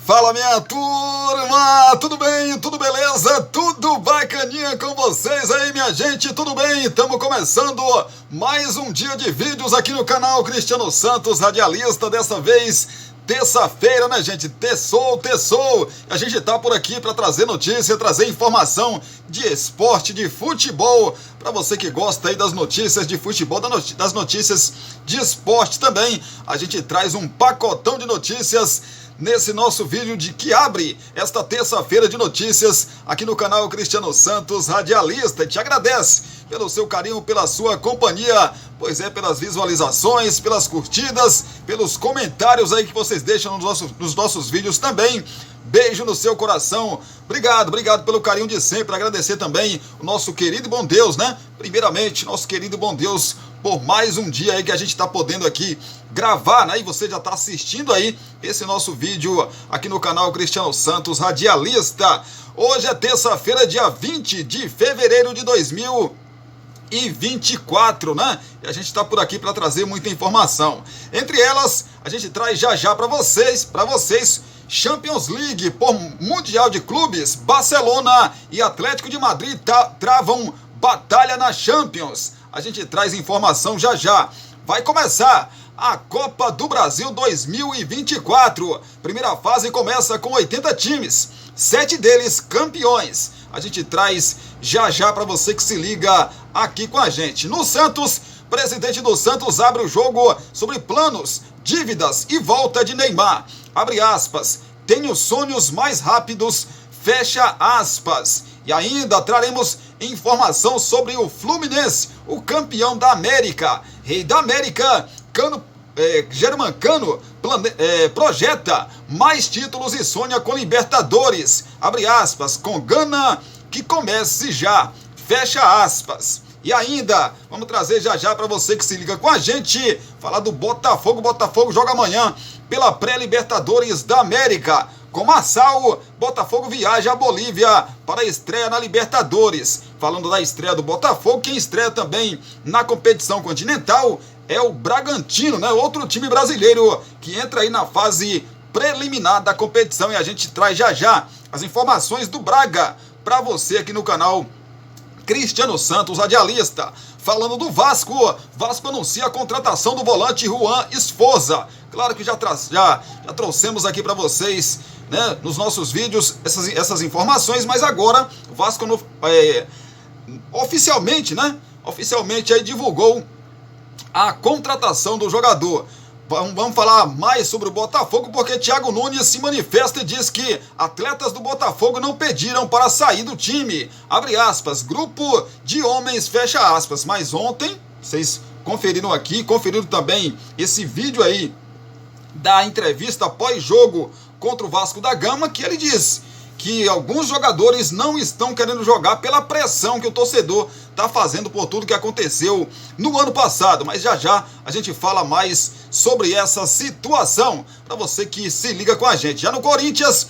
Fala, minha turma, tudo bem, tudo beleza, tudo bacaninha com vocês aí, minha gente, tudo bem? Estamos começando mais um dia de vídeos aqui no canal Cristiano Santos, radialista, dessa vez terça-feira, né, gente? Terçou. A gente tá por aqui para trazer notícia, trazer informação de esporte, de futebol, para você que gosta aí das notícias de futebol, das notícias de esporte também. A gente traz um pacotão de notícias nesse nosso vídeo que abre esta terça-feira de notícias aqui no canal Cristiano Santos, radialista. Te agradece pelo seu carinho, pela sua companhia, pois é, pelas visualizações, pelas curtidas, pelos comentários aí que vocês deixam nos nossos vídeos também. Beijo no seu coração, obrigado pelo carinho de sempre. Agradecer também o nosso querido e bom Deus, né? Primeiramente, nosso querido e bom Deus, por mais um dia aí que a gente está podendo aqui gravar, né? E você já está assistindo aí esse nosso vídeo aqui no canal Cristiano Santos, radialista. Hoje é terça-feira, dia 20 de fevereiro de 2024, né? E a gente está por aqui para trazer muita informação. Entre elas, a gente traz já para vocês, Champions League por Mundial de Clubes. Barcelona e Atlético de Madrid travam batalha na Champions. A gente traz informação já. Vai começar a Copa do Brasil 2024. Primeira fase começa com 80 times, 7 deles campeões. A gente traz já para você que se liga aqui com a gente. No Santos, presidente do Santos abre o jogo sobre planos, dívidas e volta de Neymar. Abre aspas, tenho sonhos mais rápidos, fecha aspas. E ainda traremos informação sobre o Fluminense, o campeão da América. Rei da América, Germancano projeta mais títulos e sonha com Libertadores. Abre aspas, com Gana que comece já. Fecha aspas. E ainda, vamos trazer já para você que se liga com a gente, falar do Botafogo. Botafogo joga amanhã pela pré-Libertadores da América. Com Marçal, Botafogo viaja à Bolívia para a estreia na Libertadores. Falando da estreia do Botafogo, quem estreia também na competição continental é o Bragantino, né? Outro time brasileiro que entra aí na fase preliminar da competição. E a gente traz já as informações do Braga para você aqui no canal Cristiano Santos, radialista. Falando do Vasco, Vasco anuncia a contratação do volante Juan Esforza. Claro que já trouxemos aqui para vocês, né, nos nossos vídeos essas informações, mas agora o Vasco oficialmente aí divulgou a contratação do jogador. Vamos falar mais sobre o Botafogo, porque Thiago Nunes se manifesta e diz que atletas do Botafogo não pediram para sair do time. Abre aspas, grupo de homens, fecha aspas. Mas ontem, vocês conferiram também esse vídeo aí da entrevista pós-jogo contra o Vasco da Gama, que ele diz que alguns jogadores não estão querendo jogar pela pressão que o torcedor está fazendo por tudo que aconteceu no ano passado. Mas já a gente fala mais sobre essa situação para você que se liga com a gente. Já no Corinthians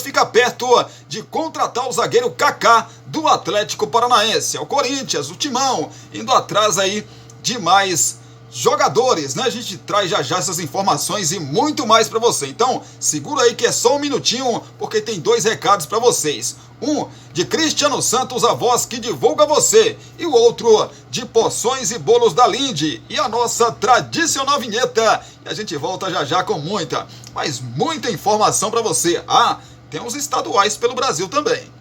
fica perto de contratar o zagueiro Kaká do Atlético Paranaense. É o Corinthians, o Timão, indo atrás aí de mais jogadores, né? A gente traz já essas informações e muito mais para você. Então, segura aí que é só um minutinho, porque tem 2 recados para vocês. Um de Cristiano Santos, a voz que divulga você, e o outro de porções e bolos da Linde e a nossa tradicional vinheta. E a gente volta já com muita informação para você. Ah, tem uns estaduais pelo Brasil também.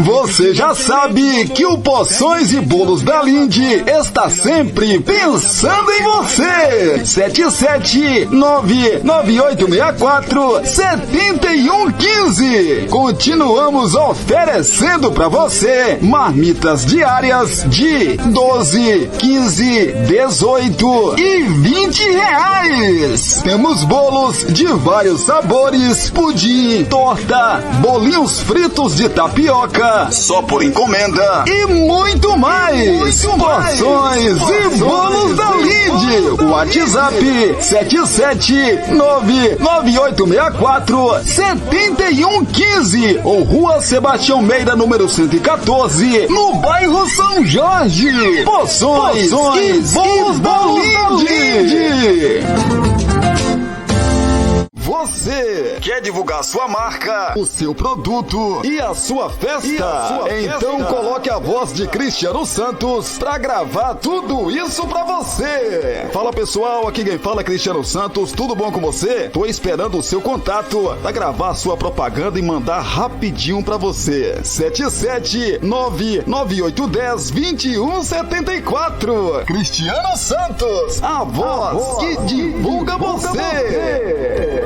Você já sabe que o Porções e Bolos da Linde está sempre pensando em você. 77998647115. Continuamos oferecendo para você marmitas diárias de 12, 15, 18 e 20 reais. Temos bolos de vários sabores, pudim, torta, bolinhos fritos de tapioca, só por encomenda e muito mais. Porções e bolos da Linde. O WhatsApp 77998647115 ou Rua Sebastião Meira, número 114, no bairro São Jorge. Porções e bolos da Linde. Quer divulgar sua marca, o seu produto e a sua festa? Então coloque a voz de Cristiano Santos pra gravar tudo isso pra você. Fala pessoal, aqui quem fala é Cristiano Santos, tudo bom com você? Tô esperando o seu contato pra gravar sua propaganda e mandar rapidinho pra você. 77998102174. Cristiano Santos, a voz que divulga você.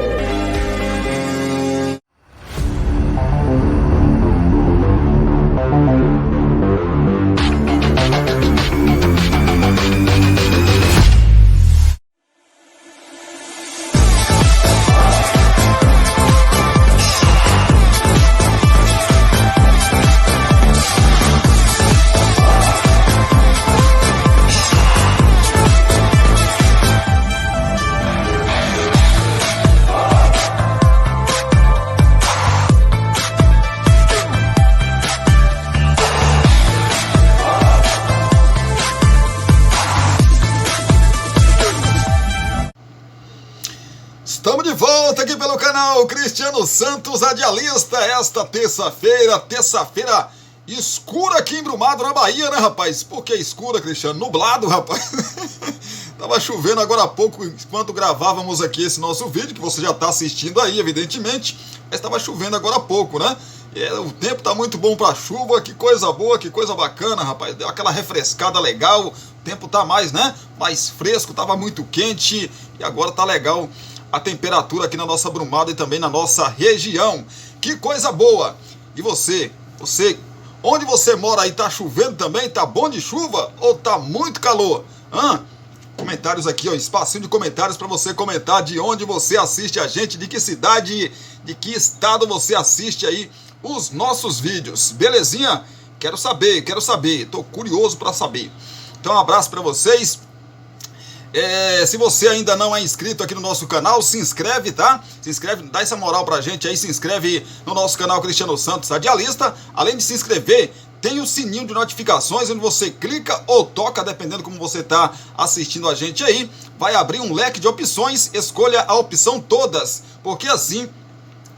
Estamos de volta aqui pelo canal Cristiano Santos Radialista. Esta terça-feira escura aqui em Brumado, na Bahia, né, rapaz? Por que escura, Cristiano? Nublado, rapaz. Tava chovendo agora há pouco, enquanto gravávamos aqui esse nosso vídeo, que você já tá assistindo aí, evidentemente. Mas estava chovendo agora há pouco, né? O tempo tá muito bom pra chuva, que coisa boa, que coisa bacana, rapaz. Deu aquela refrescada legal, o tempo tá mais, né? Mais fresco, tava muito quente e agora tá legal a temperatura aqui na nossa Brumada e também na nossa região. Que coisa boa! E você, onde você mora aí, tá chovendo também? Tá bom de chuva ou tá muito calor? Comentários aqui, ó, espacinho de comentários para você comentar de onde você assiste a gente, de que cidade, de que estado você assiste aí os nossos vídeos. Belezinha? Quero saber, tô curioso para saber. Então um abraço para vocês. Se você ainda não é inscrito aqui no nosso canal, se inscreve, tá? Se inscreve, dá essa moral pra gente aí, se inscreve no nosso canal Cristiano Santos Radialista. Além de se inscrever, tem o sininho de notificações, onde você clica ou toca, dependendo como você tá assistindo a gente aí. Vai abrir um leque de opções, escolha a opção todas, porque assim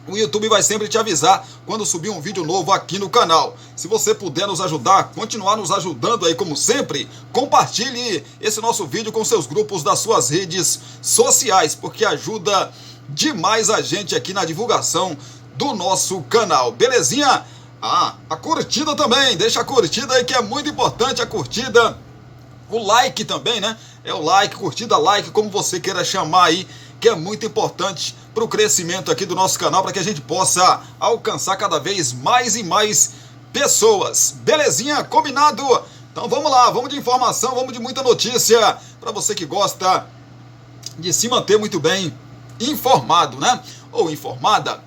o YouTube vai sempre te avisar quando subir um vídeo novo aqui no canal. Se você puder nos ajudar, continuar nos ajudando aí como sempre, compartilhe esse nosso vídeo com seus grupos das suas redes sociais, porque ajuda demais a gente aqui na divulgação do nosso canal. Belezinha? A curtida também, deixa a curtida aí que é muito importante, a curtida, o like também, né? É o like, curtida, like, como você queira chamar aí, que é muito importante para o crescimento aqui do nosso canal, para que a gente possa alcançar cada vez mais e mais pessoas. Belezinha? Combinado? Então vamos lá, vamos de informação, vamos de muita notícia, para você que gosta de se manter muito bem informado, né? Ou informada.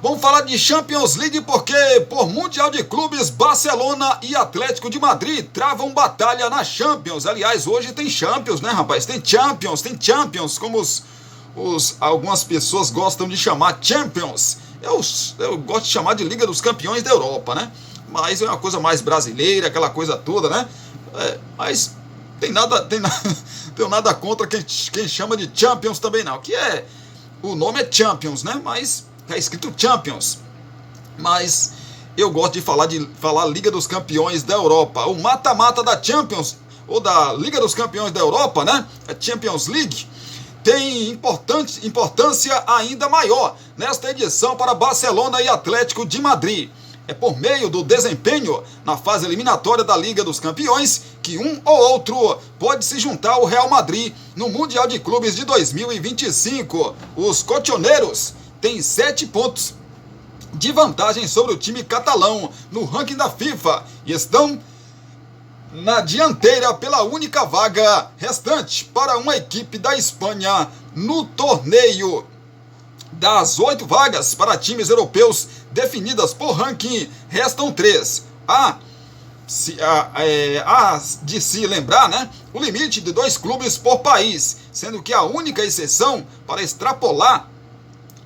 Vamos falar de Champions League porque, por Mundial de Clubes, Barcelona e Atlético de Madrid travam batalha na Champions. Aliás, hoje tem Champions, né, rapaz? Tem Champions, como algumas pessoas gostam de chamar Champions. Eu gosto de chamar de Liga dos Campeões da Europa, né? Mas é uma coisa mais brasileira, aquela coisa toda, né? Mas tenho nada contra quem chama de Champions também não. O nome é Champions, né? Mas é escrito Champions. Mas eu gosto de falar Liga dos Campeões da Europa. O mata-mata da Champions, ou da Liga dos Campeões da Europa, né? É Champions League. Tem importância ainda maior nesta edição para Barcelona e Atlético de Madrid. É por meio do desempenho na fase eliminatória da Liga dos Campeões que um ou outro pode se juntar ao Real Madrid no Mundial de Clubes de 2025. Os cochoneiros têm 7 pontos de vantagem sobre o time catalão no ranking da FIFA e estão na dianteira pela única vaga restante para uma equipe da Espanha no torneio. Das 8 vagas para times europeus definidas por ranking, restam 3. De se lembrar, né? O limite de 2 clubes por país, sendo que a única exceção para extrapolar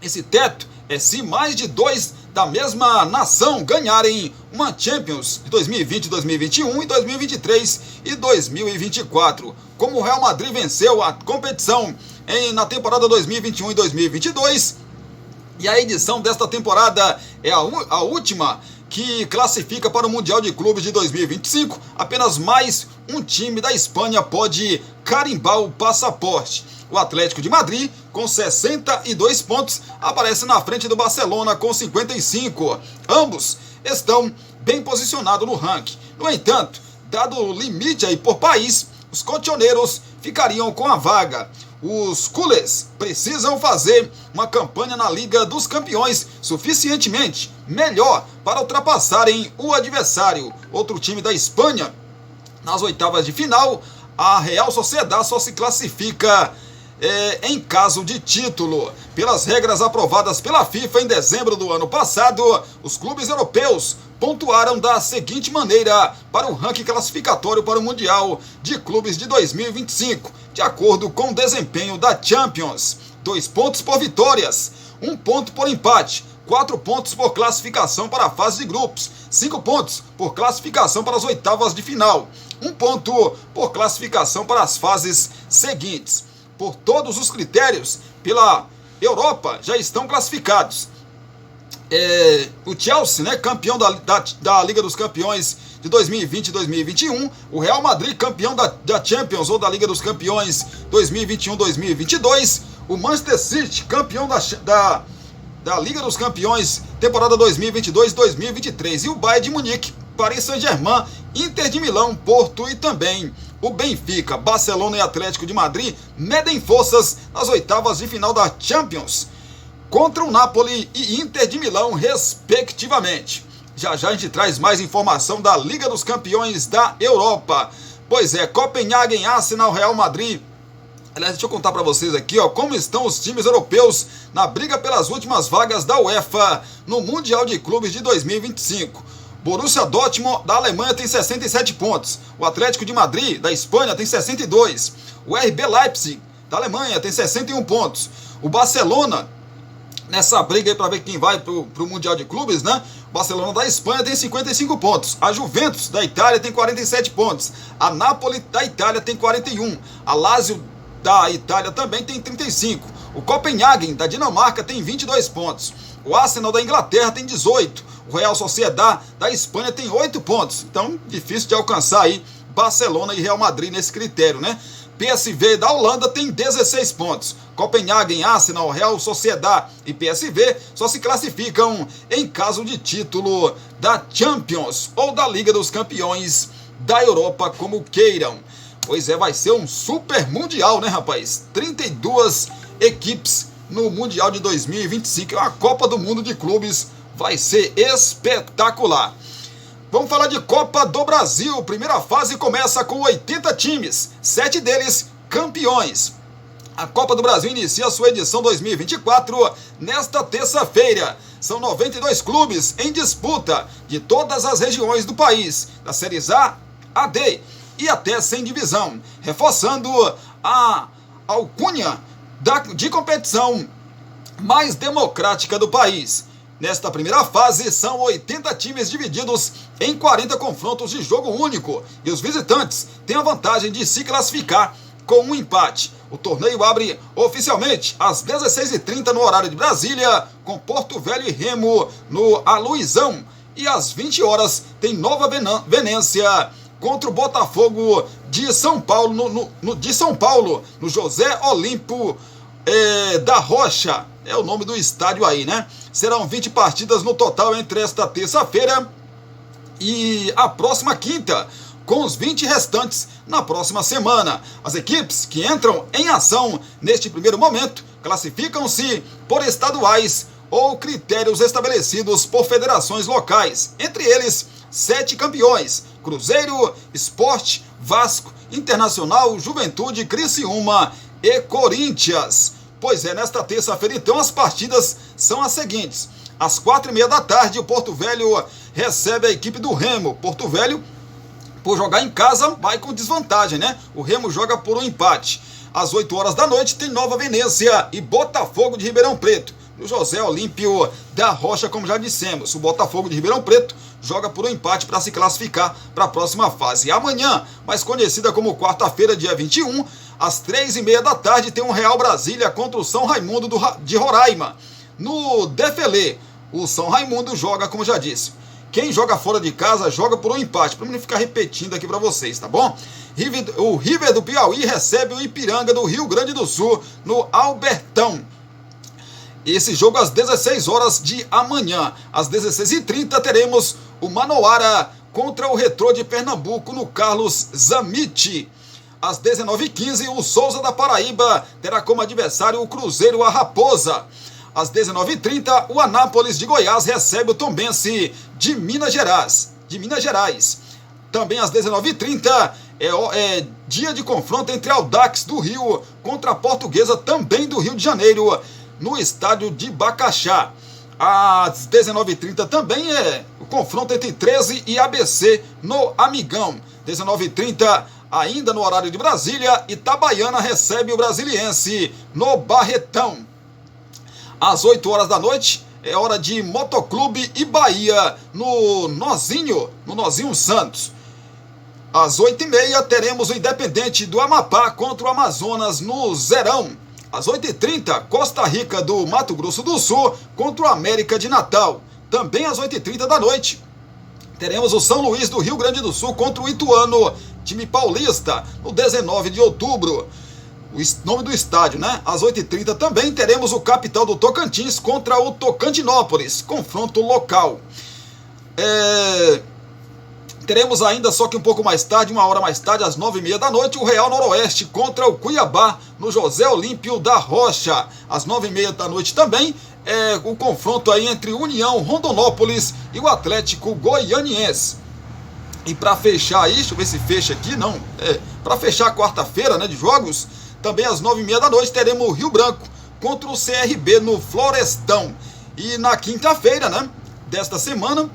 esse teto é se mais de 2 da mesma nação ganharem uma Champions de 2020, 2021 e 2023 e 2024. Como o Real Madrid venceu a competição na temporada 2021 e 2022, E a edição desta temporada é a última que classifica para o Mundial de Clubes de 2025. Apenas mais um time da Espanha pode carimbar o passaporte. O Atlético de Madrid, com 62 pontos, aparece na frente do Barcelona com 55. Ambos estão bem posicionados no ranking. No entanto, dado o limite aí por país, os colchoneiros ficariam com a vaga. Os culés precisam fazer uma campanha na Liga dos Campeões suficientemente melhor para ultrapassarem o adversário. Outro time da Espanha, nas oitavas de final, a Real Sociedad só se classifica em caso de título. Pelas regras aprovadas pela FIFA em dezembro do ano passado, os clubes europeus pontuaram da seguinte maneira para o ranking classificatório para o Mundial de Clubes de 2025, de acordo com o desempenho da Champions: 2 pontos por vitórias, 1 ponto por empate, 4 pontos por classificação para a fase de grupos, 5 pontos por classificação para as oitavas de final, 1 ponto por classificação para as fases seguintes. Por todos os critérios, pela Europa, já estão classificados. O Chelsea, né, campeão da Liga dos Campeões de 2020 e 2021. O Real Madrid, campeão da Champions ou da Liga dos Campeões 2021-2022. O Manchester City, campeão da Liga dos Campeões temporada 2022-2023. E o Bayern de Munique, Paris Saint-Germain, Inter de Milão, Porto e também o Benfica. Barcelona e Atlético de Madrid medem forças nas oitavas de final da Champions contra o Napoli e Inter de Milão, respectivamente. Já já a gente traz mais informação da Liga dos Campeões da Europa. Pois é, Copenhagen, Arsenal, Real Madrid. Aliás, deixa eu contar para vocês aqui, como estão os times europeus na briga pelas últimas vagas da UEFA no Mundial de Clubes de 2025. Borussia Dortmund, da Alemanha, tem 67 pontos. O Atlético de Madrid, da Espanha, tem 62. O RB Leipzig, da Alemanha, tem 61 pontos. O Barcelona, nessa briga aí para ver quem vai pro Mundial de Clubes, né? O Barcelona da Espanha tem 55 pontos. A Juventus, da Itália, tem 47 pontos. A Napoli, da Itália, tem 41. A Lazio, da Itália, também tem 35. O Copenhagen, da Dinamarca, tem 22 pontos. O Arsenal, da Inglaterra, tem 18. O Real Sociedad, da Espanha, tem 8 pontos. Então, difícil de alcançar aí Barcelona e Real Madrid nesse critério, né? PSV da Holanda tem 16 pontos. Copenhagen, Arsenal, Real Sociedad e PSV só se classificam em caso de título da Champions ou da Liga dos Campeões da Europa, como queiram. Pois é, vai ser um super mundial, né, rapaz? 32 equipes no Mundial de 2025. É uma Copa do Mundo de Clubes. Vai ser espetacular. Vamos falar de Copa do Brasil. Primeira fase começa com 80 times, 7 deles campeões. A Copa do Brasil inicia sua edição 2024 nesta terça-feira. São 92 clubes em disputa de todas as regiões do país, da Séries A, A, D e até sem divisão, reforçando a alcunha de competição mais democrática do país. Nesta primeira fase, são 80 times divididos em 40 confrontos de jogo único e os visitantes têm a vantagem de se classificar com um empate. O torneio abre oficialmente às 16h30 no horário de Brasília, com Porto Velho e Remo no Aluizão, e às 20 horas tem Nova Venência contra o Botafogo de São Paulo, no José Olímpio da Rocha. É o nome do estádio aí, né? Serão 20 partidas no total entre esta terça-feira e a próxima quinta, com os 20 restantes na próxima semana. As equipes que entram em ação neste primeiro momento classificam-se por estaduais ou critérios estabelecidos por federações locais. Entre eles, 7 campeões: Cruzeiro, Sport, Vasco, Internacional, Juventude, Criciúma e Corinthians. Pois é, nesta terça-feira, então, as partidas são as seguintes. Às 4h30 da tarde, o Porto Velho recebe a equipe do Remo. Porto Velho, por jogar em casa, vai com desvantagem, né? O Remo joga por um empate. Às 8 horas da noite, tem Nova Venência e Botafogo de Ribeirão Preto, no José Olímpio da Rocha, como já dissemos. O Botafogo de Ribeirão Preto joga por um empate para se classificar para a próxima fase. E amanhã, mais conhecida como quarta-feira, dia 21, às 3h30 da tarde, tem um Real Brasília contra o São Raimundo de Roraima, no Defelê. O São Raimundo joga, como já disse. Quem joga fora de casa joga por um empate, para não ficar repetindo aqui para vocês, tá bom? O River do Piauí recebe o Ipiranga do Rio Grande do Sul no Albertão. Esse jogo às 16 horas de amanhã. Às 16h30 teremos o Manauara contra o Retrô de Pernambuco no Carlos Zamit. Às 19h15 o Souza da Paraíba terá como adversário o Cruzeiro a Raposa. Às 19h30 o Anápolis de Goiás recebe o Tombense de Minas Gerais. Também às 19h30 é dia de confronto entre Audax do Rio contra a Portuguesa, também do Rio de Janeiro, no estádio de Bacaxá. Às 19h30 também é o confronto entre 13 e ABC no Amigão. 19h30, ainda no horário de Brasília, Itabaiana recebe o Brasiliense no Barretão. Às 8 horas da noite é hora de Motoclube e Bahia no Nozinho Santos. Às 8h30 teremos o Independente do Amapá contra o Amazonas no Zerão. Às 8h30, Costa Rica do Mato Grosso do Sul contra o América de Natal. Também às 8h30 da noite, teremos o São Luís do Rio Grande do Sul contra o Ituano, time paulista, no 19 de outubro. O nome do estádio, né? Às 8h30 também teremos o Capital do Tocantins contra o Tocantinópolis, confronto local. Teremos ainda, só que um pouco mais tarde, uma hora mais tarde, às 9h30 da noite, o Real Noroeste contra o Cuiabá, no José Olímpio da Rocha. Às 9h30 da noite também, o confronto aí entre União Rondonópolis e o Atlético Goianiense. E para fechar aí, deixa eu ver se fecha aqui, não. Para fechar a quarta-feira, né, de jogos, também às 9h30 da noite, teremos o Rio Branco contra o CRB no Florestão. E na quinta-feira, né, desta semana,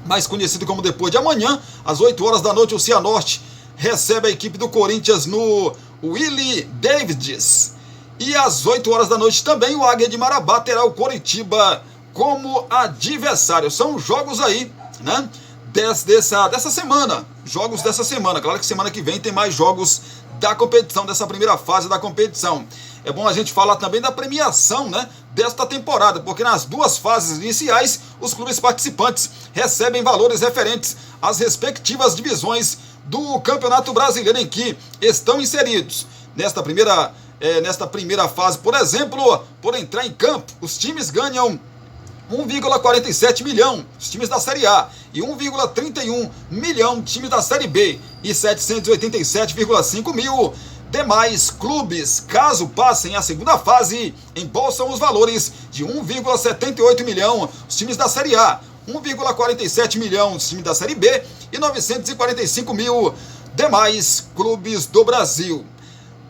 mais conhecido como depois de amanhã, às 8 horas da noite, o Cianorte recebe a equipe do Corinthians no Willie Davids. E às 8 horas da noite também, o Águia de Marabá terá o Coritiba como adversário. São jogos aí, né, dessa semana. Jogos dessa semana. Claro que semana que vem tem mais jogos da competição, dessa primeira fase da competição. É bom a gente falar também da premiação, né, desta temporada, porque nas duas fases iniciais, os clubes participantes recebem valores referentes às respectivas divisões do Campeonato Brasileiro em que estão inseridos. Nesta primeira fase, por exemplo, por entrar em campo, os times ganham 1,47 milhão, os times da Série A, e 1,31 milhão, times da Série B, e 787,5 mil demais clubes. Caso passem a segunda fase, embolsam os valores de 1,78 milhão, os times da Série A, 1,47 milhão, os times da Série B, e 945 mil demais clubes do Brasil.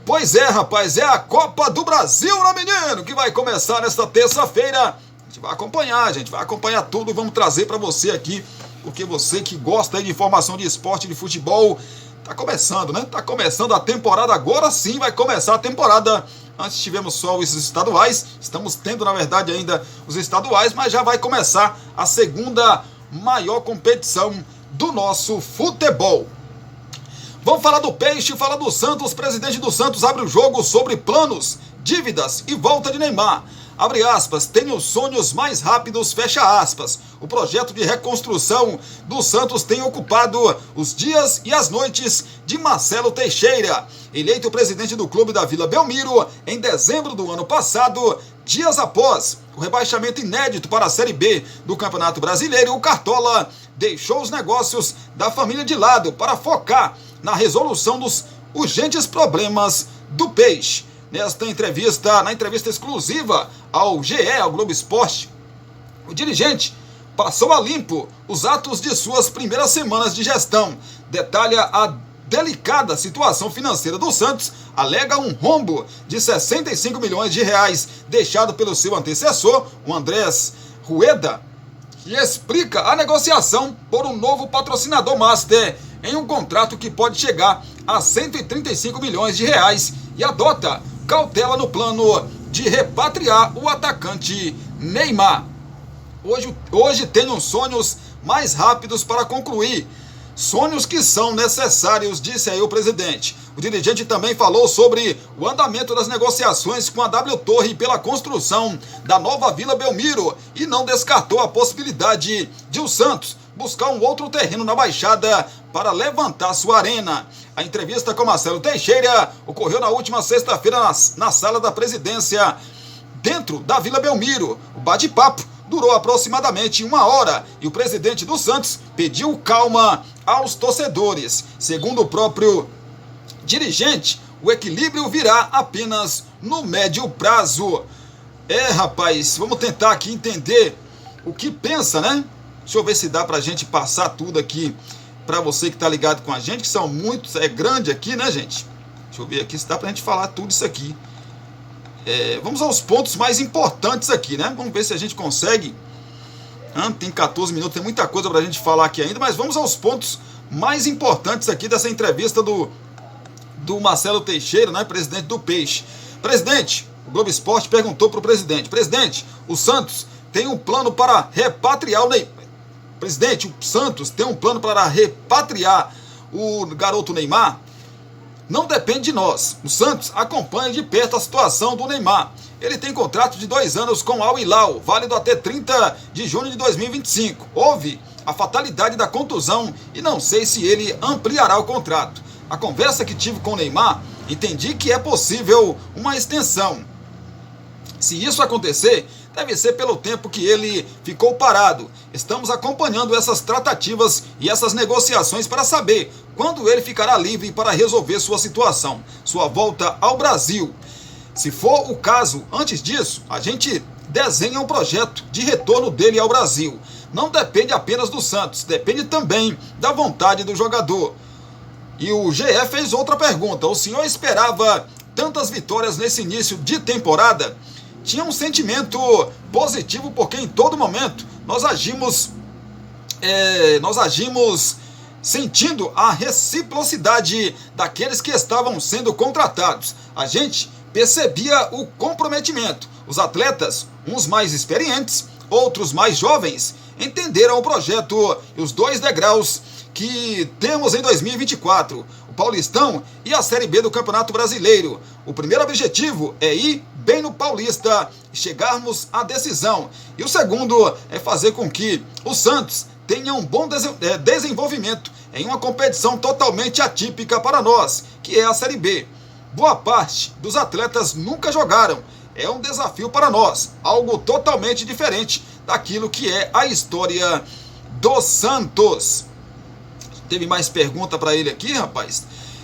Pois é, rapaz, é a Copa do Brasil, né, menino, que vai começar nesta terça-feira. A gente vai acompanhar tudo, vamos trazer para você aqui, porque você que gosta aí de informação de esporte, de futebol, tá começando, né? Tá começando a temporada, agora sim vai começar a temporada. Antes tivemos só os estaduais, estamos tendo, na verdade, ainda os estaduais, mas já vai começar a segunda maior competição do nosso futebol. Vamos falar do Peixe, falar do Santos. O presidente do Santos abre o jogo sobre planos, dívidas e volta de Neymar. Abre aspas, tenho sonhos mais rápidos, fecha aspas. O projeto de reconstrução do Santos tem ocupado os dias e as noites de Marcelo Teixeira, eleito presidente do clube da Vila Belmiro em dezembro do ano passado, dias após o rebaixamento inédito para a Série B do Campeonato Brasileiro. O Cartola deixou os negócios da família de lado para focar na resolução dos urgentes problemas do Peixe. Na entrevista exclusiva ao GE, ao Globo Esporte, o dirigente passou a limpo os atos de suas primeiras semanas de gestão, detalha a delicada situação financeira do Santos, alega um rombo de 65 milhões de reais deixado pelo seu antecessor, o Andrés Rueda, e explica a negociação por um novo patrocinador master em um contrato que pode chegar a 135 milhões de reais e adota cautela no plano de repatriar o atacante Neymar. Hoje tenho sonhos mais rápidos para concluir. Sonhos que são necessários, disse aí o presidente. O dirigente também falou sobre o andamento das negociações com a W Torre pela construção da nova Vila Belmiro e não descartou a possibilidade de o Santos buscar um outro terreno na Baixada para levantar sua arena. A entrevista com Marcelo Teixeira ocorreu na última sexta-feira na sala da presidência, dentro da Vila Belmiro. O bate-papo durou aproximadamente 1 hora e o presidente do Santos pediu calma aos torcedores. Segundo o próprio dirigente, o equilíbrio virá apenas no médio prazo. Rapaz, vamos tentar aqui entender o que pensa, né? Deixa eu ver se dá pra gente passar tudo aqui pra você que tá ligado com a gente, que são muitos, é grande aqui, né, gente? Deixa eu ver aqui se dá pra gente falar tudo isso aqui. Vamos aos pontos mais importantes aqui, né? Vamos ver se a gente consegue. Tem 14 minutos, tem muita coisa pra gente falar aqui ainda, mas vamos aos pontos mais importantes aqui dessa entrevista do Marcelo Teixeira, né, presidente do Peixe. Presidente, o Globo Esporte perguntou pro presidente: presidente, o Santos tem um plano para repatriar o Neymar. Presidente, o Santos tem um plano para repatriar o garoto Neymar? Não depende de nós. O Santos acompanha de perto a situação do Neymar. Ele tem contrato de 2 anos com Al Hilal, válido até 30 de junho de 2025. Houve a fatalidade da contusão e não sei se ele ampliará o contrato. A conversa que tive com o Neymar, entendi que é possível uma extensão. Se isso acontecer, deve ser pelo tempo que ele ficou parado. Estamos acompanhando essas tratativas e essas negociações para saber quando ele ficará livre para resolver sua situação, sua volta ao Brasil. Se for o caso, antes disso, a gente desenha um projeto de retorno dele ao Brasil. Não depende apenas do Santos, depende também da vontade do jogador. E o GE fez outra pergunta: o senhor esperava tantas vitórias nesse início de temporada? Tinha um sentimento positivo porque em todo momento nós agimos sentindo a reciprocidade daqueles que estavam sendo contratados. A gente percebia o comprometimento. Os atletas, uns mais experientes, outros mais jovens, entenderam o projeto e os 2 degraus que temos em 2024, o Paulistão e a Série B do Campeonato Brasileiro. O primeiro objetivo é ir bem no Paulista e chegarmos à decisão. E o segundo é fazer com que o Santos tenha um bom desenvolvimento em uma competição totalmente atípica para nós, que é a Série B. Boa parte dos atletas nunca jogaram. É um desafio para nós, algo totalmente diferente daquilo que é a história do Santos. Teve mais pergunta para ele aqui, rapaz.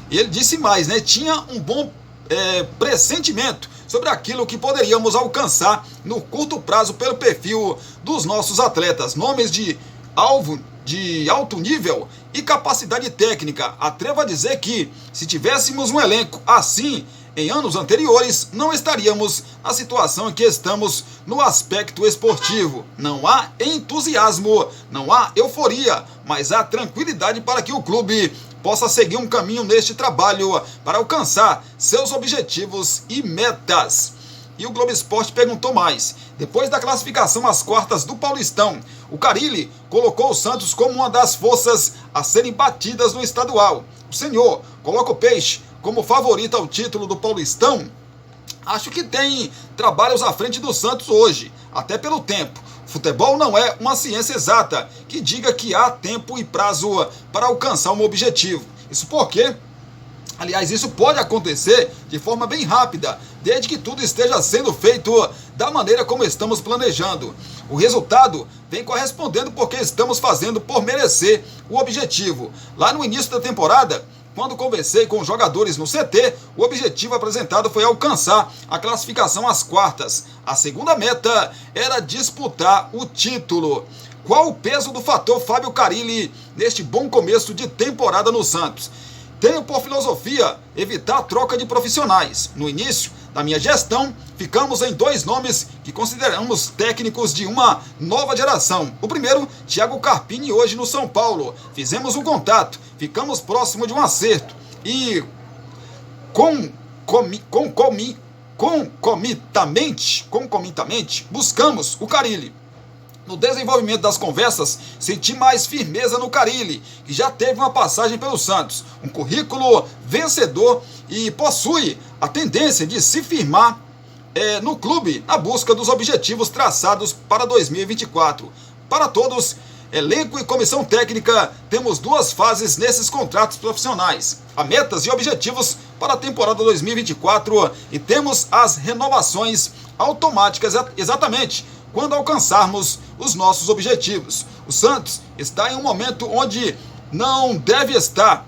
E ele disse mais, né? Tinha um bom pressentimento sobre aquilo que poderíamos alcançar no curto prazo pelo perfil dos nossos atletas. Nomes de alvo de alto nível e capacidade técnica. Atrevo a dizer que, se tivéssemos um elenco assim em anos anteriores, não estaríamos na situação em que estamos no aspecto esportivo. Não há entusiasmo, não há euforia, mas há tranquilidade para que o clube possa seguir um caminho neste trabalho para alcançar seus objetivos e metas. E o Globo Esporte perguntou mais: depois da classificação às quartas do Paulistão, o Carille colocou o Santos como uma das forças a serem batidas no estadual. O senhor coloca o Peixe como favorito ao título do Paulistão? Acho que tem trabalhos à frente do Santos hoje, até pelo tempo. Futebol não é uma ciência exata que diga que há tempo e prazo para alcançar um objetivo. Isso porque, aliás, isso pode acontecer de forma bem rápida, desde que tudo esteja sendo feito da maneira como estamos planejando. O resultado vem correspondendo porque estamos fazendo por merecer o objetivo. Lá no início da temporada, quando conversei com os jogadores no CT, o objetivo apresentado foi alcançar a classificação às quartas. A segunda meta era disputar o título. Qual o peso do fator Fábio Carille neste bom começo de temporada no Santos? Tenho por filosofia evitar a troca de profissionais. No início da minha gestão, ficamos em 2 nomes que consideramos técnicos de uma nova geração. O primeiro, Thiago Carpini, hoje no São Paulo. Fizemos um contato, ficamos próximo de um acerto e concomitantemente buscamos o Carille. No desenvolvimento das conversas, senti mais firmeza no Carille, que já teve uma passagem pelo Santos, um currículo vencedor e possui a tendência de se firmar no clube na busca dos objetivos traçados para 2024. Para todos, elenco e comissão técnica, temos 2 fases nesses contratos profissionais. Há metas e objetivos para a temporada 2024 e temos as renovações automáticas exatamente quando alcançarmos os nossos objetivos. O Santos está em um momento onde não deve estar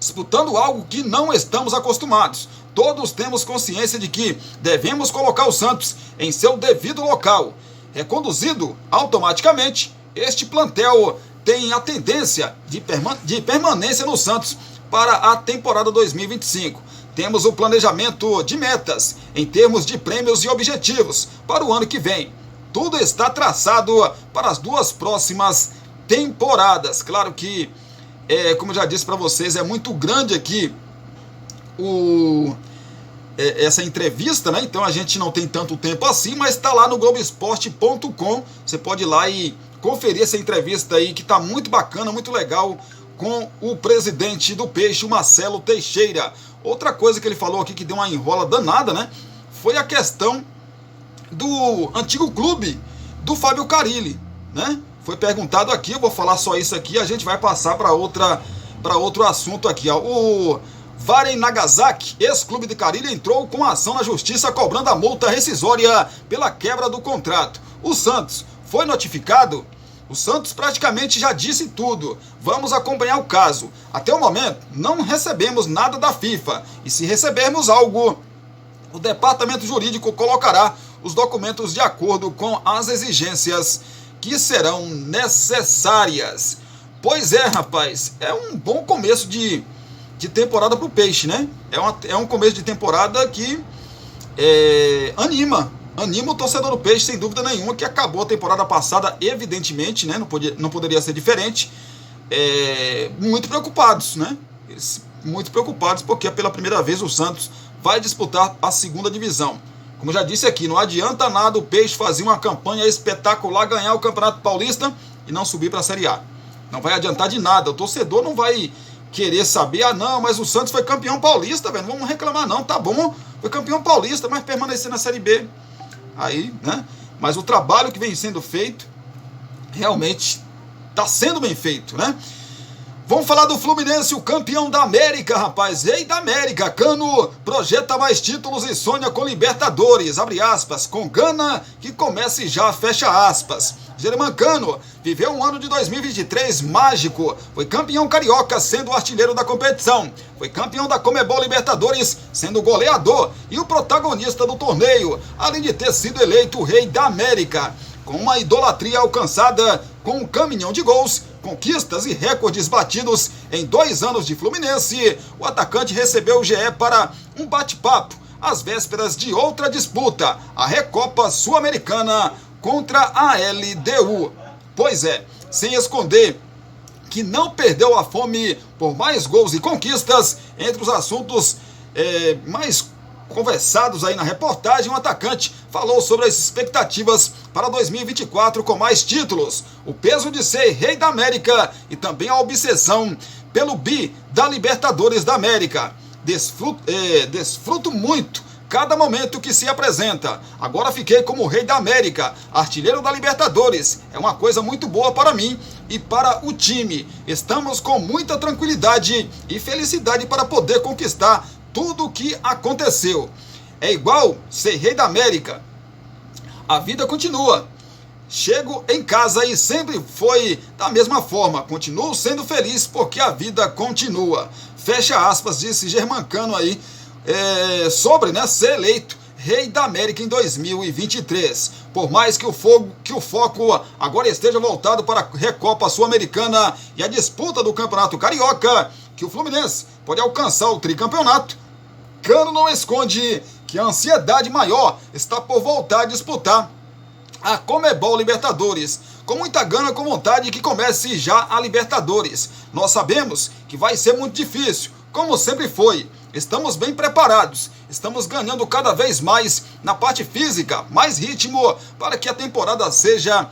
disputando algo que não estamos acostumados. Todos temos consciência de que devemos colocar o Santos em seu devido local. Reconduzido automaticamente, este plantel tem a tendência de permanência no Santos para a temporada 2025. Temos o planejamento de metas em termos de prêmios e objetivos para o ano que vem. Tudo está traçado para as 2 próximas temporadas. Claro que, como eu já disse para vocês, é muito grande aqui essa entrevista, né? Então a gente não tem tanto tempo assim, mas está lá no Globoesporte.com. Você pode ir lá e conferir essa entrevista aí, que está muito bacana, muito legal, com o presidente do Peixe, o Marcelo Teixeira. Outra coisa que ele falou aqui que deu uma enrola danada, né? Foi a questão do antigo clube do Fábio Carille, né? Foi perguntado aqui, eu vou falar só isso aqui, a gente vai passar para outro assunto aqui, ó. O Varen Nagasaki, ex-clube de Carille, entrou com ação na justiça cobrando a multa rescisória pela quebra do contrato. O Santos foi notificado? O Santos praticamente já disse tudo. Vamos acompanhar o caso. Até o momento, não recebemos nada da FIFA. E se recebermos algo, o departamento jurídico colocará os documentos de acordo com as exigências que serão necessárias. Pois é, rapaz, é um bom começo de temporada para o Peixe, né? É um começo de temporada que anima o torcedor do Peixe, sem dúvida nenhuma, que acabou a temporada passada, evidentemente, né? Não poderia ser diferente. Muito preocupados, né? Muito preocupados, porque pela primeira vez o Santos vai disputar a 2ª divisão. Como eu já disse aqui, não adianta nada o Peixe fazer uma campanha espetacular, ganhar o Campeonato Paulista e não subir para a Série A. Não vai adiantar de nada. O torcedor não vai querer saber, não, mas o Santos foi campeão paulista, velho, não vamos reclamar não, tá bom, foi campeão paulista, mas permanecer na Série B. Aí, né? Mas o trabalho que vem sendo feito realmente está sendo bem feito, né? Vamos falar do Fluminense, o campeão da América, rapaz. Rei da América. Cano projeta mais títulos e sonha com Libertadores. Abre aspas. Com gana que comece já, fecha aspas. Germancano viveu um ano de 2023 mágico. Foi campeão carioca, sendo o artilheiro da competição. Foi campeão da Comebol Libertadores, sendo o goleador e o protagonista do torneio, além de ter sido eleito o Rei da América. Com uma idolatria alcançada com um caminhão de gols, conquistas e recordes batidos em 2 anos de Fluminense, o atacante recebeu o GE para um bate-papo às vésperas de outra disputa, a Recopa Sul-Americana contra a LDU. Pois é, sem esconder que não perdeu a fome por mais gols e conquistas. Entre os assuntos mais conversados aí na reportagem, o atacante falou sobre as expectativas para 2024 com mais títulos, o peso de ser Rei da América e também a obsessão pelo bi da Libertadores da América. Desfruto muito cada momento que se apresenta. Agora fiquei como Rei da América, artilheiro da Libertadores. É uma coisa muito boa para mim e para o time. Estamos com muita tranquilidade e felicidade para poder conquistar tudo o que aconteceu. É igual ser Rei da América. A vida continua. Chego em casa e sempre foi da mesma forma. Continuo sendo feliz porque a vida continua. Fecha aspas, disse Germancano aí, sobre, né, ser eleito Rei da América em 2023. Por mais que o foco agora esteja voltado para a Recopa Sul-Americana e a disputa do Campeonato Carioca, que o Fluminense pode alcançar o tricampeonato, Cano não esconde que a ansiedade maior está por voltar a disputar a Comebol Libertadores, com muita gana, com vontade que comece já a Libertadores. Nós sabemos que vai ser muito difícil, como sempre foi. Estamos bem preparados, estamos ganhando cada vez mais na parte física, mais ritmo, para que a temporada seja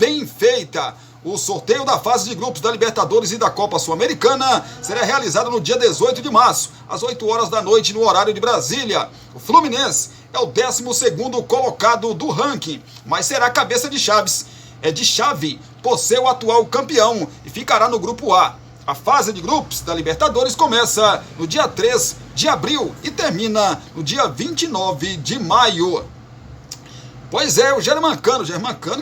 bem feita. O sorteio da fase de grupos da Libertadores e da Copa Sul-Americana será realizado no dia 18 de março, às 8 horas da noite, no horário de Brasília. O Fluminense é o 12º colocado do ranking, mas será cabeça de chave por ser o atual campeão e ficará no grupo A. A fase de grupos da Libertadores começa no dia 3 de abril e termina no dia 29 de maio. Pois é, o Germancano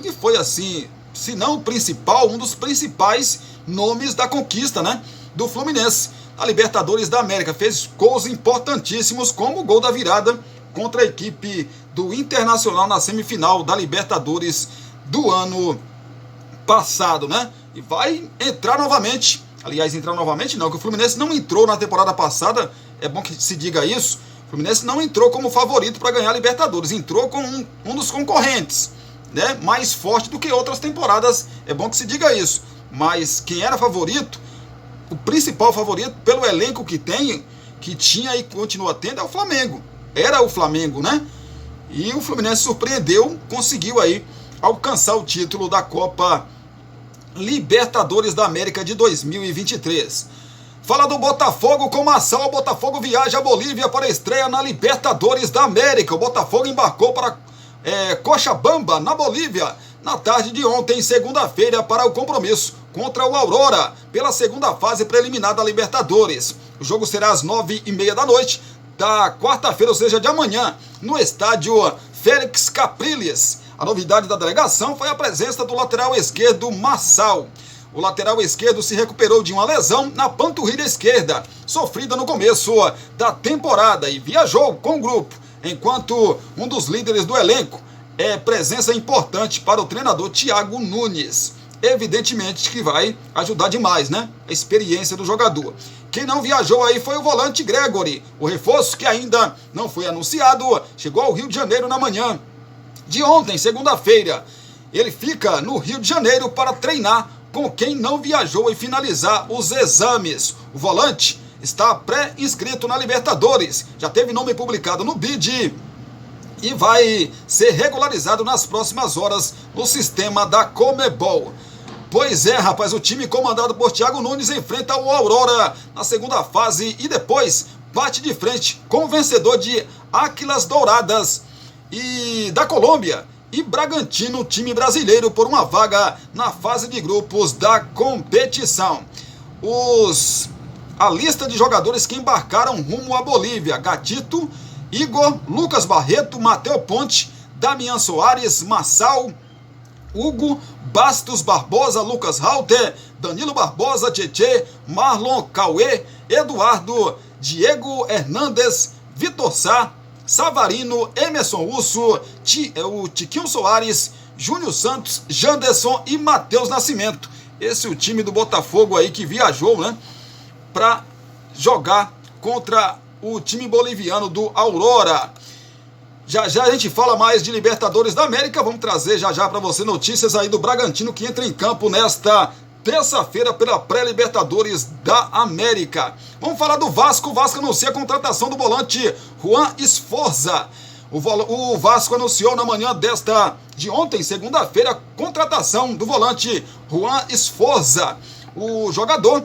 que foi assim, se não o principal, um dos principais nomes da conquista, né, do Fluminense. A Libertadores da América fez gols importantíssimos, como o gol da virada contra a equipe do Internacional na semifinal da Libertadores do ano passado, né? E vai entrar novamente, aliás, entrar novamente não, que o Fluminense não entrou na temporada passada, é bom que se diga isso, o Fluminense não entrou como favorito para ganhar a Libertadores, entrou com um dos concorrentes, né, mais forte do que outras temporadas, é bom que se diga isso, mas quem era favorito, o principal favorito, pelo elenco que tinha e continua tendo, é o Flamengo, era o Flamengo, né, e o Fluminense surpreendeu, conseguiu aí alcançar o título da Copa Libertadores da América de 2023. Fala do Botafogo com Massal. O Botafogo viaja à Bolívia para a estreia na Libertadores da América. O Botafogo embarcou para Cochabamba, na Bolívia, na tarde de ontem, segunda-feira, para o compromisso contra o Aurora, pela segunda fase preliminar da Libertadores. O jogo será às 9h30 da noite da quarta-feira, ou seja, de amanhã, no estádio Félix Capriles. A novidade da delegação foi a presença do lateral esquerdo Massal. O lateral esquerdo se recuperou de uma lesão na panturrilha esquerda, sofrida no começo da temporada, e viajou com o grupo, enquanto um dos líderes do elenco é presença importante para o treinador Thiago Nunes. Evidentemente que vai ajudar demais, né? A experiência do jogador. Quem não viajou aí foi o volante Gregory. O reforço, que ainda não foi anunciado, chegou ao Rio de Janeiro na manhã de ontem, segunda-feira. Ele fica no Rio de Janeiro para treinar com quem não viajou e finalizar os exames. O volante está pré-inscrito na Libertadores, já teve nome publicado no BID e vai ser regularizado nas próximas horas no sistema da Conmebol. Pois é, rapaz, o time comandado por Thiago Nunes enfrenta o Aurora na segunda fase e depois bate de frente com o vencedor de Águilas Douradas e da Colômbia e Bragantino, time brasileiro, por uma vaga na fase de grupos da competição. A lista de jogadores que embarcaram rumo à Bolívia: Gatito, Igor, Lucas Barreto, Mateu Ponte, Damian Soares, Massal, Hugo, Bastos Barbosa, Lucas Halter, Danilo Barbosa, Tietê, Marlon Cauê, Eduardo, Diego Hernandes, Vitor Sá, Savarino, Emerson Urso, o Tiquinho Soares, Júnior Santos, Janderson e Matheus Nascimento. Esse é o time do Botafogo aí que viajou, né, para jogar contra o time boliviano do Aurora. Já já a gente fala mais de Libertadores da América. Vamos trazer já já para você notícias aí do Bragantino, que entra em campo nesta terça-feira pela pré-Libertadores da América. Vamos falar do Vasco. O Vasco anuncia a contratação do volante Juan Esforza. O Vasco anunciou na manhã de ontem, segunda-feira, a contratação do volante Juan Esforza. O jogador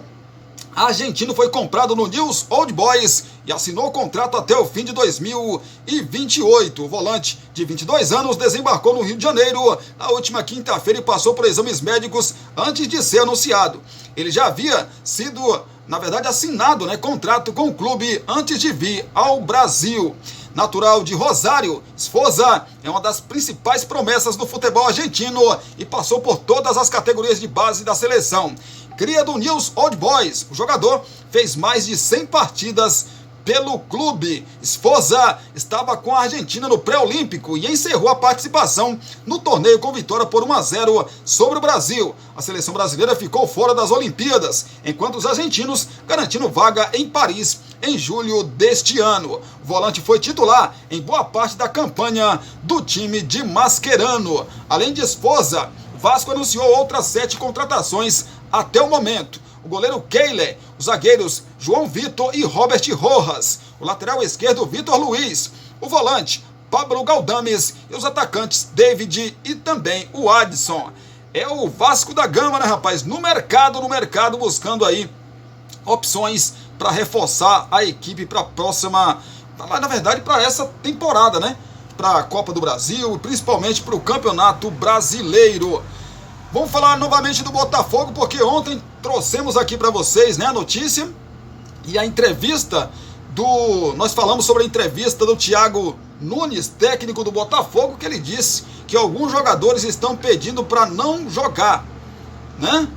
argentino foi comprado no Newell's Old Boys e assinou o contrato até o fim de 2028. O volante de 22 anos desembarcou no Rio de Janeiro na última quinta-feira e passou por exames médicos antes de ser anunciado. Ele já havia sido, na verdade, assinado, né, contrato com o clube antes de vir ao Brasil. Natural de Rosário, Esforza é uma das principais promessas do futebol argentino e passou por todas as categorias de base da seleção. Cria do Newell's Old Boys, o jogador fez mais de 100 partidas pelo clube. Esforza estava com a Argentina no pré-olímpico e encerrou a participação no torneio com vitória por 1-0 sobre o Brasil. A seleção brasileira ficou fora das Olimpíadas, enquanto os argentinos garantiram vaga em Paris em julho deste ano. O volante foi titular em boa parte da campanha do time de Mascherano. Além de Esforza, o Vasco anunciou outras 7 contratações até o momento. O goleiro Keiler, os zagueiros João Vitor e Robert Rojas, o lateral esquerdo Vitor Luiz, o volante Pablo Galdames e os atacantes David e também o Adson. é o Vasco da Gama, né, rapaz? No mercado, buscando aí opções para reforçar a equipe para a próxima, na verdade, para essa temporada, né? Para a Copa do Brasil, principalmente para o Campeonato Brasileiro. Vamos falar novamente do Botafogo, porque ontem trouxemos aqui para vocês, né, a notícia e a entrevista nós falamos sobre a entrevista do Thiago Nunes, técnico do Botafogo, que ele disse que alguns jogadores estão pedindo para não jogar, né?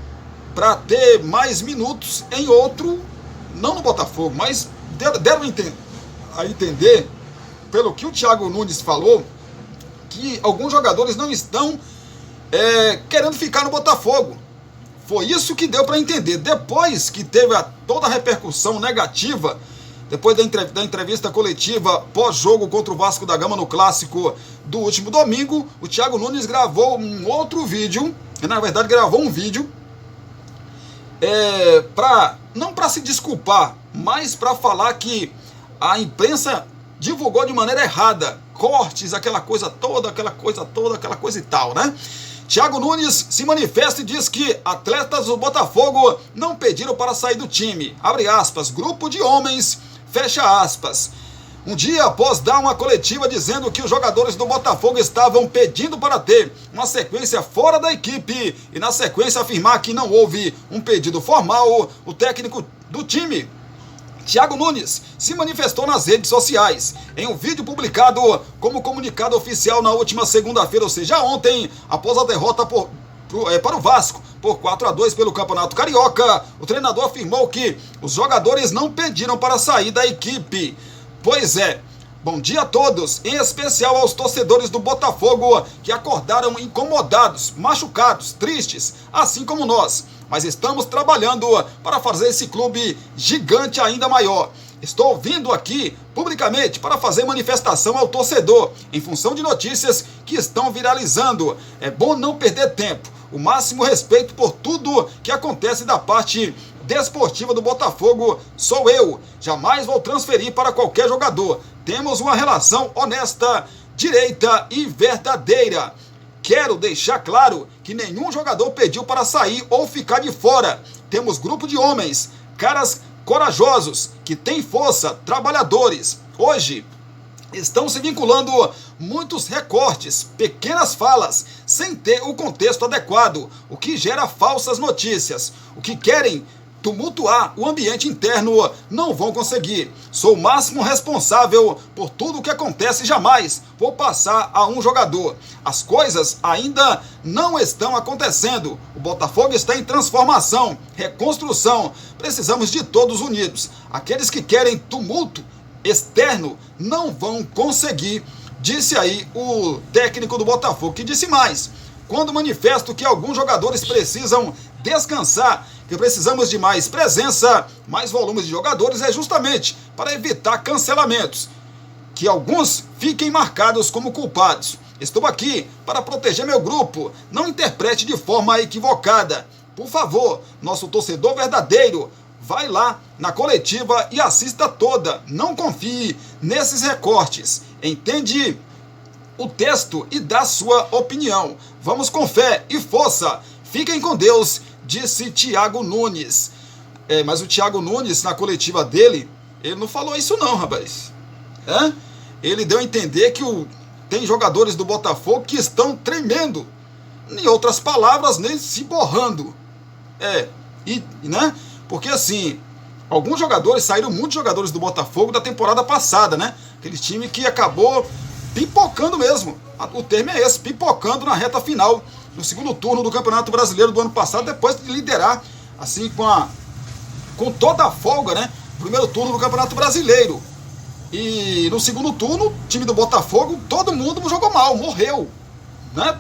Para ter mais minutos em outro, não no Botafogo, mas deram a entender, pelo que o Thiago Nunes falou, que alguns jogadores não estão querendo ficar no Botafogo. Foi isso que deu para entender. Depois que teve toda a repercussão negativa, depois da entrevista coletiva pós-jogo contra o Vasco da Gama no clássico do último domingo, o Thiago Nunes gravou um outro vídeo, na verdade gravou um vídeo, não para se desculpar, mas para falar que a imprensa divulgou de maneira errada, cortes, aquela coisa toda e tal, né? Thiago Nunes se manifesta e diz que atletas do Botafogo não pediram para sair do time. Abre aspas, grupo de homens, fecha aspas. Um dia após dar uma coletiva dizendo que os jogadores do Botafogo estavam pedindo para ter uma sequência fora da equipe e na sequência afirmar que não houve um pedido formal, o técnico do time, Thiago Nunes, se manifestou nas redes sociais. Em um vídeo publicado como comunicado oficial na última segunda-feira, ou seja, ontem, após a derrota para o Vasco por 4-2 pelo Campeonato Carioca, o treinador afirmou que os jogadores não pediram para sair da equipe. Pois é. Bom dia a todos, em especial aos torcedores do Botafogo que acordaram incomodados, machucados, tristes, assim como nós. Mas estamos trabalhando para fazer esse clube gigante ainda maior. Estou vindo aqui publicamente para fazer manifestação ao torcedor em função de notícias que estão viralizando. É bom não perder tempo. O máximo respeito por tudo que acontece da parte desportiva do Botafogo sou eu. Jamais vou transferir para qualquer jogador. Temos uma relação honesta, direita e verdadeira. Quero deixar claro que nenhum jogador pediu para sair ou ficar de fora. Temos grupo de homens, caras corajosos, que têm força, trabalhadores. Hoje estão se vinculando muitos recortes, pequenas falas, sem ter o contexto adequado, o que gera falsas notícias. O que querem tumultuar o ambiente interno não vão conseguir. Sou o máximo responsável por tudo o que acontece e jamais vou passar a um jogador. As coisas ainda não estão acontecendo. O Botafogo está em transformação, reconstrução. Precisamos de todos unidos. Aqueles que querem tumulto externo não vão conseguir, disse aí o técnico do Botafogo, que disse mais. Quando manifesto que alguns jogadores precisam descansar, que precisamos de mais presença, mais volumes de jogadores, é justamente para evitar cancelamentos, que alguns fiquem marcados como culpados. Estou aqui para proteger meu grupo, não interprete de forma equivocada. Por favor, nosso torcedor verdadeiro, vai lá na coletiva e assista toda, não confie nesses recortes, entende o texto e dá sua opinião. Vamos com fé e força, fiquem com Deus, disse Thiago Nunes. Mas o Thiago Nunes, na coletiva dele, ele não falou isso não, rapaz. Ele deu a entender que tem jogadores do Botafogo que estão tremendo. Em outras palavras, nem se borrando. Né? Porque assim, alguns jogadores, saíram muitos jogadores do Botafogo da temporada passada, né? Aquele time que acabou pipocando mesmo. O termo é esse, pipocando na reta final, no segundo turno do Campeonato Brasileiro do ano passado, depois de liderar, assim, com toda a folga, né? Primeiro turno do Campeonato Brasileiro. E no segundo turno, o time do Botafogo, todo mundo jogou mal, morreu. Né?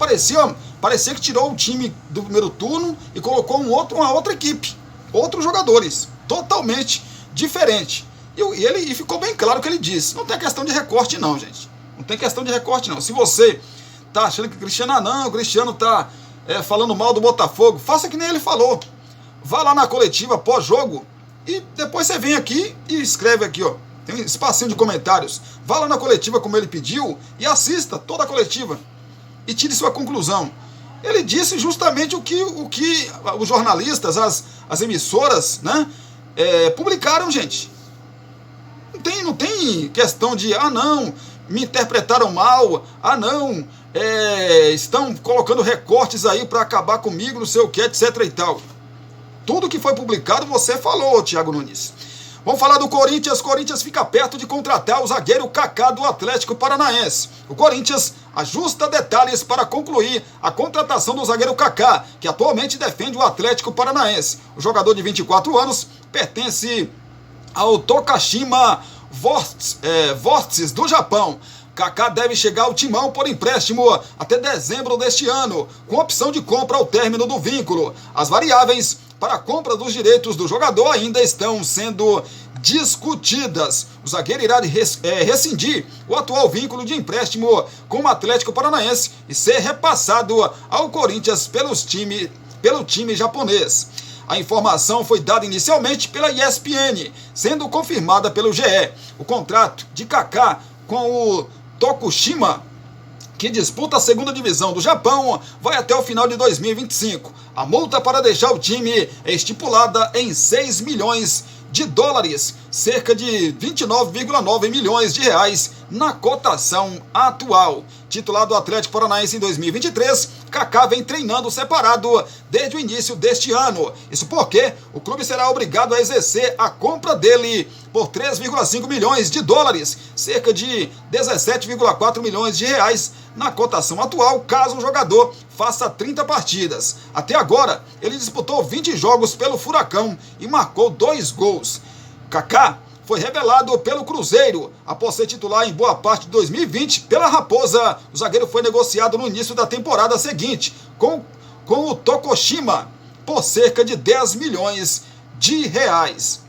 Parecia que tirou o time do primeiro turno e colocou uma outra equipe, outros jogadores, totalmente diferente. E ficou bem claro o que ele disse. Não tem questão de recorte não, gente. Não tem questão de recorte não. Se você tá achando que o Cristiano tá falando mal do Botafogo, faça que nem ele falou. Vá lá na coletiva pós-jogo e depois você vem aqui e escreve aqui, ó. Tem um espacinho de comentários. Vá lá na coletiva como ele pediu e assista toda a coletiva. E tire sua conclusão. Ele disse justamente o que os jornalistas, as emissoras, né, publicaram, gente. Não tem questão de, não, me interpretaram mal, não, estão colocando recortes aí para acabar comigo, não sei o que, etc e tal. Tudo que foi publicado você falou, Thiago Nunes. Vamos falar do Corinthians. Corinthians fica perto de contratar o zagueiro Kaká do Atlético Paranaense. O Corinthians ajusta detalhes para concluir a contratação do zagueiro Kaká, que atualmente defende o Atlético Paranaense. O jogador de 24 anos pertence ao Tokushima Vortis do Japão. Kaká deve chegar ao Timão por empréstimo até dezembro deste ano, com opção de compra ao término do vínculo. As variáveis para a compra dos direitos do jogador ainda estão sendo discutidas. O zagueiro irá rescindir o atual vínculo de empréstimo com o Atlético Paranaense e ser repassado ao Corinthians pelo time japonês. A informação foi dada inicialmente pela ESPN, sendo confirmada pelo GE. O contrato de Kaká com o Tokushima, que disputa a segunda divisão do Japão, vai até o final de 2025. A multa para deixar o time é estipulada em 6 milhões de dólares, cerca de 29,9 milhões de reais na cotação atual. Titular do Atlético Paranaense em 2023, Kaká vem treinando separado desde o início deste ano. Isso porque o clube será obrigado a exercer a compra dele por 3,5 milhões de dólares, cerca de 17,4 milhões de reais na cotação atual, caso o jogador faça 30 partidas. Até agora, ele disputou 20 jogos pelo Furacão e marcou 2 gols. Kaká foi revelado pelo Cruzeiro. Após ser titular em boa parte de 2020 pela Raposa, o zagueiro foi negociado no início da temporada seguinte com o Tokushima por cerca de 10 milhões de reais.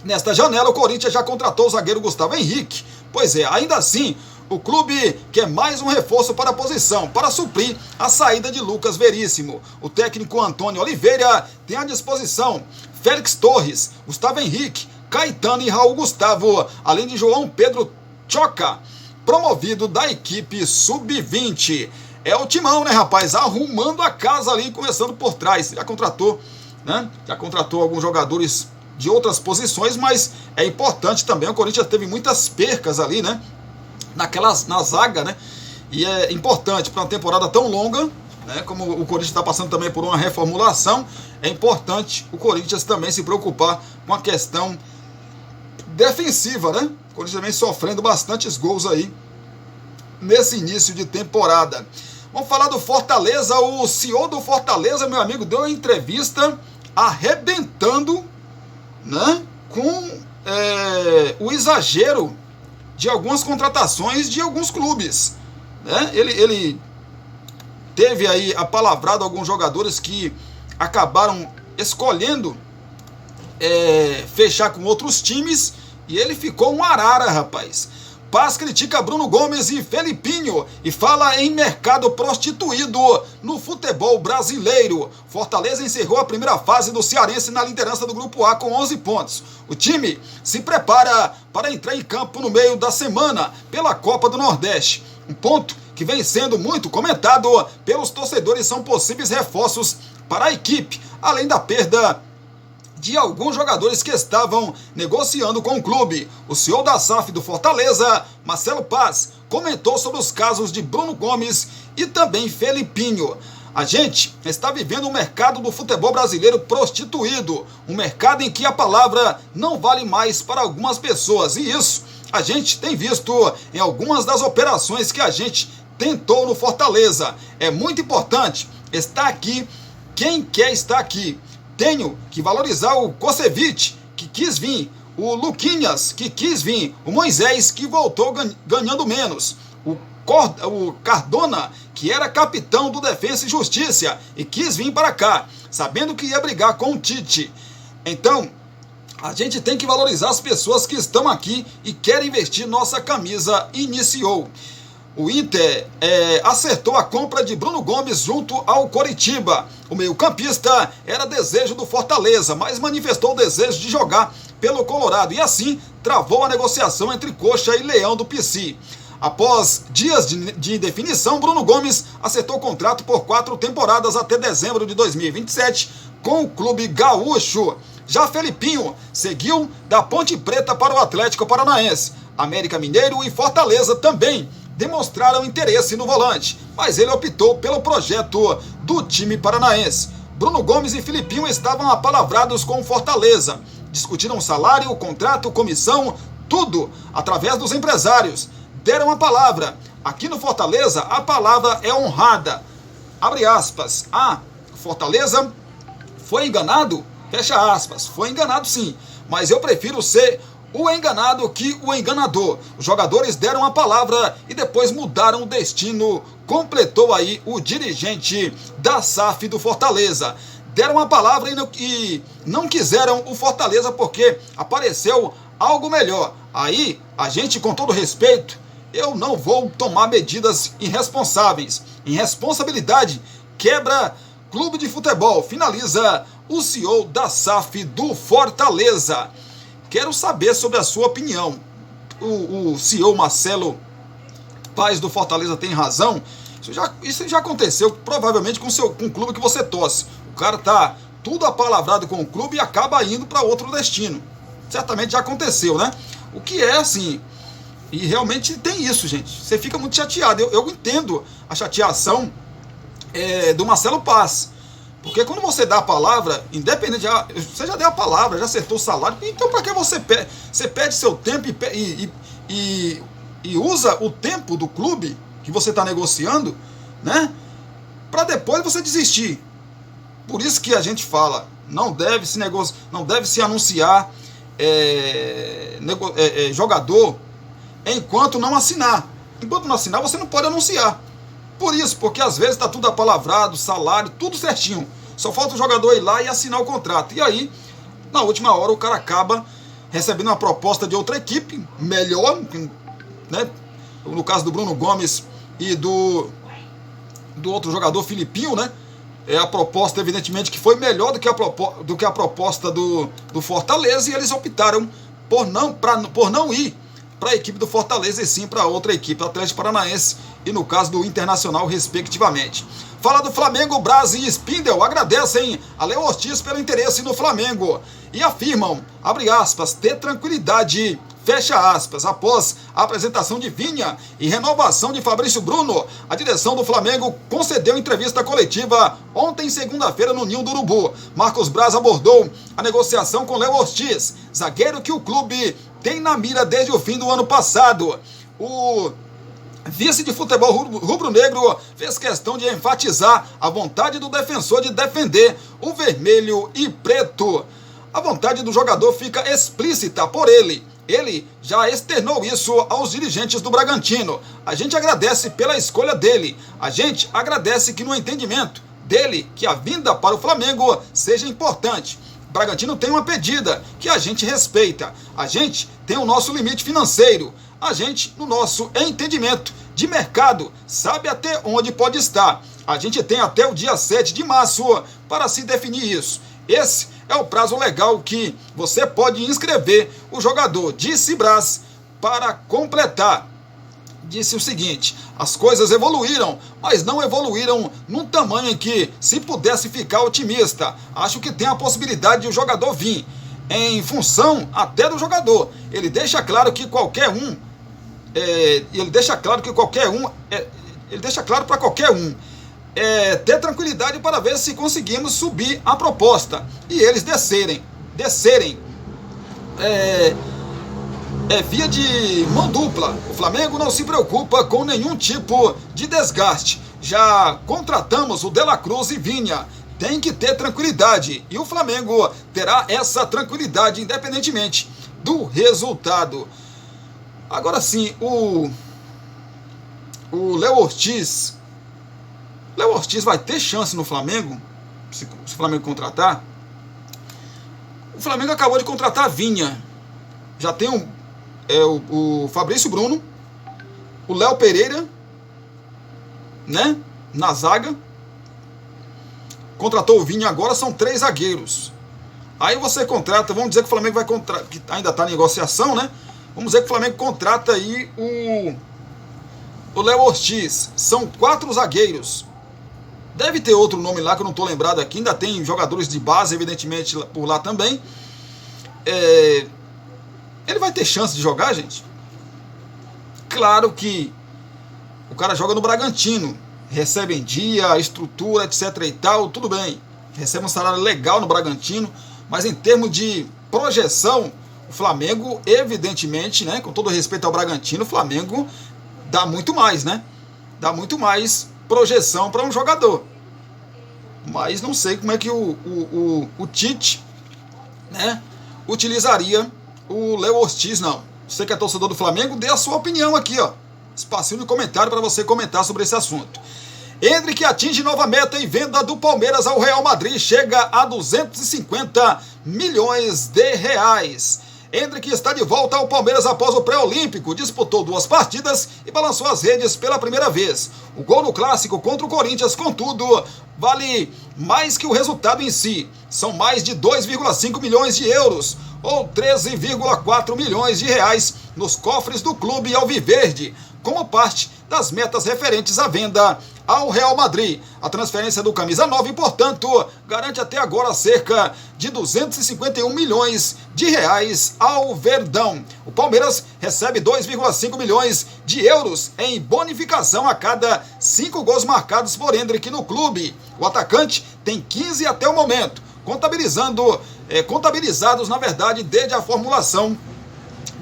Nesta janela, o Corinthians já contratou o zagueiro Gustavo Henrique. Pois é, ainda assim, o clube quer mais um reforço para a posição, para suprir a saída de Lucas Veríssimo. O técnico Antônio Oliveira tem à disposição Félix Torres, Gustavo Henrique, Caetano e Raul Gustavo, além de João Pedro Choca, promovido da equipe Sub-20. É o Timão, né, rapaz? Arrumando a casa ali, começando por trás. Já contratou, né? Já contratou alguns jogadores de outras posições, mas é importante também. O Corinthians teve muitas percas ali, né? Na zaga, né? E é importante para uma temporada tão longa, né? Como o Corinthians está passando também por uma reformulação, é importante o Corinthians também se preocupar com a questão defensiva, né? O Corinthians também sofrendo bastantes gols aí nesse início de temporada. Vamos falar do Fortaleza. O CEO do Fortaleza, meu amigo, deu uma entrevista arrebentando, né, com o exagero de algumas contratações de alguns clubes, né? Ele teve aí apalavrado alguns jogadores que acabaram escolhendo fechar com outros times, e ele ficou um arara, rapaz. Paz critica Bruno Gomes e Felipinho e fala em mercado prostituído no futebol brasileiro. Fortaleza encerrou a primeira fase do Cearense na liderança do Grupo A com 11 pontos. O time se prepara para entrar em campo no meio da semana pela Copa do Nordeste. Um ponto que vem sendo muito comentado pelos torcedores são possíveis reforços para a equipe, além da perda de alguns jogadores que estavam negociando com o clube. O CEO da SAF do Fortaleza, Marcelo Paz, comentou sobre os casos de Bruno Gomes e também Felipinho. A gente está vivendo um mercado do futebol brasileiro prostituído, um mercado em que a palavra não vale mais para algumas pessoas, e isso a gente tem visto em algumas das operações que a gente tentou no Fortaleza. É muito importante estar aqui quem quer estar aqui. Tenho que valorizar o Kosevic, que quis vir, o Luquinhas, que quis vir, o Moisés, que voltou ganhando menos, o Cardona, que era capitão do Defensa e Justiça e quis vir para cá, sabendo que ia brigar com o Tite. Então, a gente tem que valorizar as pessoas que estão aqui e querem vestir nossa camisa, iniciou. O Inter acertou a compra de Bruno Gomes junto ao Coritiba. O meio-campista era desejo do Fortaleza, mas manifestou o desejo de jogar pelo Colorado e assim travou a negociação entre Coxa e Leão do Pici. Após dias de indefinição, Bruno Gomes acertou o contrato por 4 temporadas até dezembro de 2027 com o clube gaúcho. Já Felipinho seguiu da Ponte Preta para o Atlético Paranaense. América Mineiro e Fortaleza também demonstraram interesse no volante, mas ele optou pelo projeto do time paranaense. Bruno Gomes e Felipinho estavam apalavrados com Fortaleza. Discutiram salário, contrato, comissão, tudo através dos empresários. Deram a palavra. Aqui no Fortaleza, a palavra é honrada. Abre aspas. Fortaleza foi enganado? Fecha aspas. Foi enganado sim, mas eu prefiro ser o enganado que o enganador. Os jogadores deram a palavra e depois mudaram o destino, completou aí o dirigente da SAF do Fortaleza. Deram a palavra e não quiseram o Fortaleza porque apareceu algo melhor. Aí, a gente, com todo respeito, eu não vou tomar medidas irresponsáveis. Irresponsabilidade quebra clube de futebol, finaliza o CEO da SAF do Fortaleza. Quero saber sobre a sua opinião. O CEO Marcelo Paes do Fortaleza tem razão? Isso já aconteceu provavelmente com o clube que você torce. O cara tá tudo apalavrado com o clube e acaba indo para outro destino. Certamente já aconteceu, né? O que é assim... E realmente tem isso, gente. Você fica muito chateado. Eu entendo a chateação do Marcelo Paes. Porque quando você dá a palavra, independente, você já deu a palavra, já acertou o salário, então para que você perde seu tempo e usa o tempo do clube que você está negociando, né? Para depois você desistir. Por isso que a gente fala, não deve se anunciar jogador enquanto não assinar. Enquanto não assinar, você não pode anunciar. Por isso, porque às vezes está tudo apalavrado, salário, tudo certinho. Só falta o jogador ir lá e assinar o contrato. E aí, na última hora, o cara acaba recebendo uma proposta de outra equipe, melhor, né? No caso do Bruno Gomes e do outro jogador, Felipinho, né? A proposta, evidentemente, que foi melhor do que a proposta do Fortaleza, e eles optaram por não ir para a equipe do Fortaleza e sim para outra equipe, Atlético Paranaense e no caso do Internacional, respectivamente. Fala do Flamengo, Braz e Spindel agradecem a Léo Ortiz pelo interesse no Flamengo e afirmam, abre aspas, ter tranquilidade, fecha aspas. Após a apresentação de Vinha e renovação de Fabrício Bruno, a direção do Flamengo concedeu entrevista coletiva ontem, segunda-feira, no Ninho do Urubu. Marcos Braz abordou a negociação com Léo Ortiz, zagueiro que o clube tem na mira desde o fim do ano passado. O vice de futebol rubro-negro fez questão de enfatizar a vontade do defensor de defender o vermelho e preto. A vontade do jogador fica explícita por ele. Ele já externou isso aos dirigentes do Bragantino. A gente agradece pela escolha dele. A gente agradece que no entendimento dele que a vinda para o Flamengo seja importante. O Bragantino tem uma pedida que a gente respeita. A gente tem o nosso limite financeiro. A gente, no nosso entendimento de mercado, sabe até onde pode estar. A gente tem até o dia 7 de março para se definir isso. Esse é o prazo legal que você pode inscrever o jogador, disse Braz, para completar. Disse o seguinte: as coisas evoluíram, mas não evoluíram num tamanho em que se pudesse ficar otimista. Acho que tem a possibilidade de o jogador vir, em função até do jogador. Ele deixa claro que qualquer um, ele deixa claro para qualquer um, ter tranquilidade para ver se conseguimos subir a proposta e eles descerem, via de mão dupla. O Flamengo não se preocupa com nenhum tipo de desgaste. Já contratamos o De La Cruz e Vinha. Tem que ter tranquilidade e o Flamengo terá essa tranquilidade independentemente do resultado. Agora sim, o Léo Ortiz vai ter chance no Flamengo, se o Flamengo contratar. O Flamengo acabou de contratar a Vinha. Já tem o Fabrício Bruno, o Léo Pereira, né, na zaga. Contratou o Vinha agora, são 3 zagueiros. Aí você contrata, vamos dizer que o Flamengo vai contratar, que ainda está em negociação, né? Vamos dizer que o Flamengo contrata aí o Léo Ortiz. São 4 zagueiros. Deve ter outro nome lá que eu não estou lembrado aqui. Ainda tem jogadores de base, evidentemente, por lá também. Ele vai ter chance de jogar, gente? Claro que o cara joga no Bragantino. Recebe em dia, estrutura, etc e tal, tudo bem. Recebe um salário legal no Bragantino. Mas em termos de projeção, o Flamengo, evidentemente, né, com todo respeito ao Bragantino, o Flamengo dá muito mais, né? Dá muito mais projeção para um jogador. Mas não sei como é que o Tite, né, utilizaria o Léo Ortiz, não. Você que é torcedor do Flamengo, dê a sua opinião aqui, ó. Espacinho de comentário para você comentar sobre esse assunto. Endrick atinge nova meta em venda do Palmeiras ao Real Madrid, chega a 250 milhões de reais. Endrick está de volta ao Palmeiras após o pré-olímpico, disputou 2 partidas e balançou as redes pela primeira vez. O gol no clássico contra o Corinthians, contudo, vale mais que o resultado em si. São mais de 2,5 milhões de euros, ou 13,4 milhões de reais nos cofres do clube alviverde, como parte das metas referentes à venda ao Real Madrid. A transferência do camisa 9, portanto, garante até agora cerca de 251 milhões de reais ao Verdão. O Palmeiras recebe 2,5 milhões de euros em bonificação a cada 5 gols marcados por Endrick no clube. O atacante tem 15 até o momento, contabilizados, na verdade, desde a formulação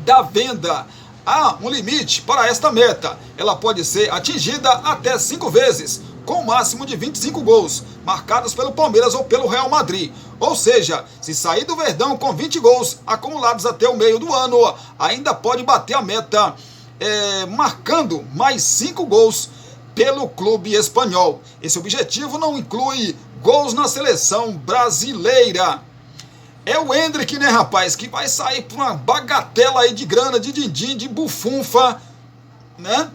da venda. Há um limite para esta meta. Ela pode ser atingida até 5 vezes, com um máximo de 25 gols, marcados pelo Palmeiras ou pelo Real Madrid. Ou seja, se sair do Verdão com 20 gols acumulados até o meio do ano, ainda pode bater a meta, marcando mais 5 gols pelo clube espanhol. Esse objetivo não inclui gols na seleção brasileira. É o Endrick, né, rapaz, que vai sair por uma bagatela aí de grana, de din-din, de bufunfa, né,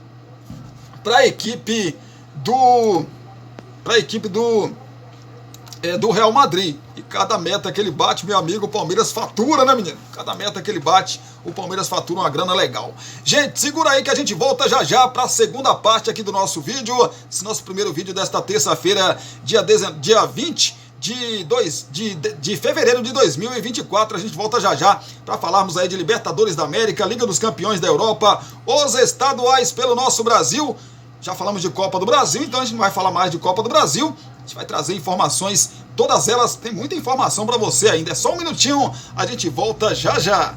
para a equipe do Real Madrid. E cada meta que ele bate, meu amigo, o Palmeiras fatura, né, menino? Cada meta que ele bate, o Palmeiras fatura uma grana legal. Gente, segura aí que a gente volta já já para a segunda parte aqui do nosso vídeo. Esse nosso primeiro vídeo desta terça-feira, dia 20 de fevereiro de 2024. A gente volta já já para falarmos aí de Libertadores da América, Liga dos Campeões da Europa, os estaduais pelo nosso Brasil. Já falamos de Copa do Brasil, então a gente não vai falar mais de Copa do Brasil. A gente vai trazer informações, todas elas, tem muita informação para você ainda. É só um minutinho, a gente volta já já.